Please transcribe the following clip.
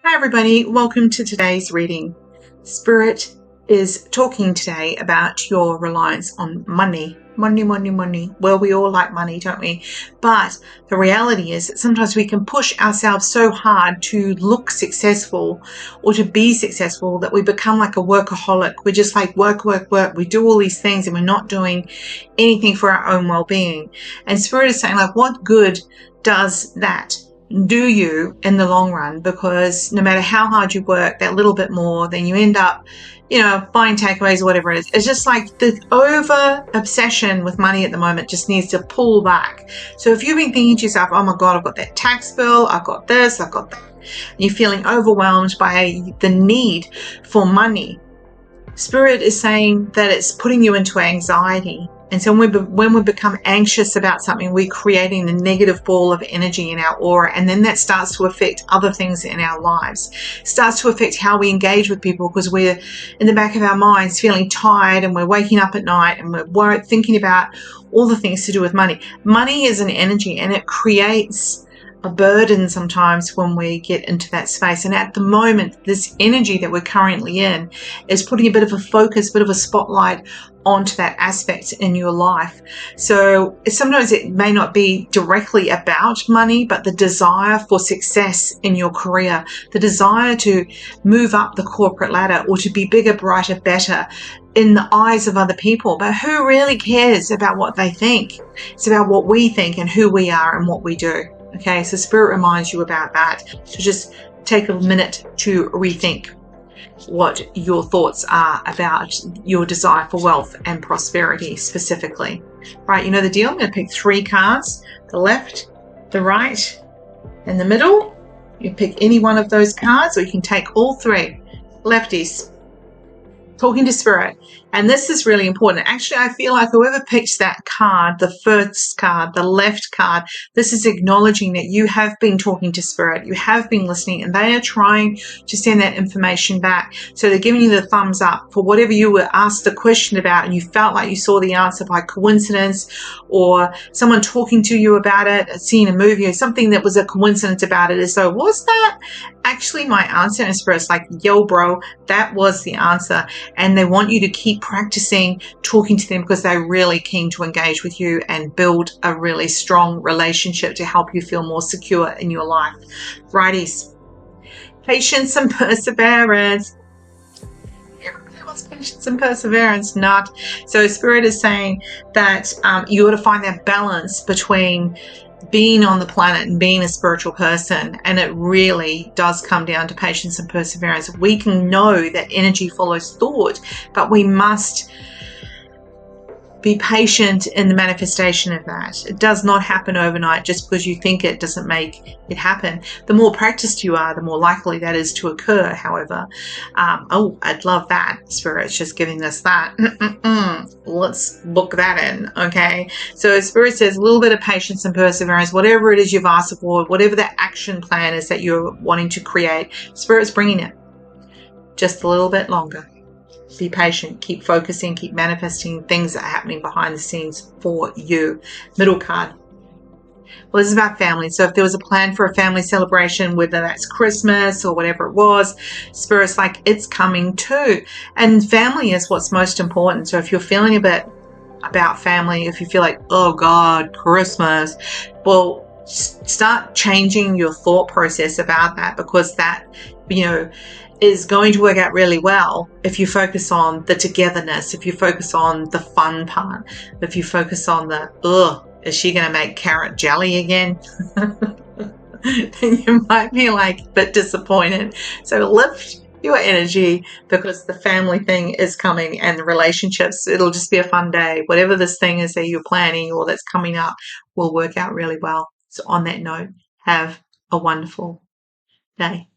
Hi everybody, welcome to today's reading. Spirit is talking today about your reliance on money. Money. Well, we all like money, don't we? But the reality is that sometimes we can push ourselves so hard to look successful or to be successful that we become like a workaholic. We're just like work. We do all these things and we're not doing anything for our own well-being. And Spirit is saying, like, what good does that do you in the long run? Because no matter how hard you work that little bit more, then you end up, buying takeaways or whatever it is. It's just like the over obsession with money at the moment just needs to pull back. So if you've been thinking to yourself, oh my God, I've got that tax bill, I've got this, I've got that, and you're feeling overwhelmed by the need for money, Spirit is saying that it's putting you into anxiety. And so when we become anxious about something, we're creating a negative ball of energy in our aura. And then that starts to affect other things in our lives. It starts to affect how we engage with people because we're in the back of our minds feeling tired and we're waking up at night and we're thinking about all the things to do with money. Money is an energy and it creates a burden sometimes when we get into that space. And at the moment, this energy that we're currently in is putting a bit of a focus, a bit of a spotlight onto that aspect in your life. So sometimes it may not be directly about money, but the desire for success in your career, the desire to move up the corporate ladder or to be bigger, brighter, better in the eyes of other people. But who really cares about what they think? It's about what we think and who we are and what we do. Okay, so Spirit reminds you about that. So just take a minute to rethink what your thoughts are about your desire for wealth and prosperity specifically. Right, you know the deal. I'm going to pick 3 cards, the left, the right, and the middle. You pick any one of those cards or you can take all 3. Lefties, talking to Spirit. And this is really important. Actually, I feel like whoever picks that card, the first card, the left card, this is acknowledging that you have been talking to Spirit, you have been listening, and they are trying to send that information back. So they're giving you the thumbs up for whatever you were asked the question about and you felt like you saw the answer by coincidence, or someone talking to you about it, seeing a movie or something that was a coincidence about it, as though, was that actually my answer? And Spirit's like, yo, bro, that was the answer. And they want you to keep practicing talking to them because they're really keen to engage with you and build a really strong relationship to help you feel more secure in your life. Righties, patience and perseverance. Everybody wants patience and perseverance, not. So Spirit is saying that you got to find that balance between being on the planet and being a spiritual person, and it really does come down to patience and perseverance. We can know that energy follows thought, but we must be patient in the manifestation of that. It does not happen overnight. Just because you think it doesn't make it happen. The more practiced you are, the more likely that is to occur, however. I'd love that. Spirit's just giving us that. Let's book that in, okay? So Spirit says a little bit of patience and perseverance, whatever it is you've asked for, whatever the action plan is that you're wanting to create, Spirit's bringing it just a little bit longer. Be patient, keep focusing, keep manifesting things that are happening behind the scenes for you. Middle card. Well, this is about family. So if there was a plan for a family celebration, whether that's Christmas or whatever it was, Spirit's like, it's coming too. And family is what's most important. So if you're feeling a bit about family, if you feel like, oh God, Christmas, well, start changing your thought process about that, because that, is going to work out really well if you focus on the togetherness, if you focus on the fun part, if you focus on the, is she going to make carrot jelly again? Then you might be like a bit disappointed. So lift your energy, because the family thing is coming, and the relationships, it'll just be a fun day. Whatever this thing is that you're planning or that's coming up will work out really well. So on that note, have a wonderful day.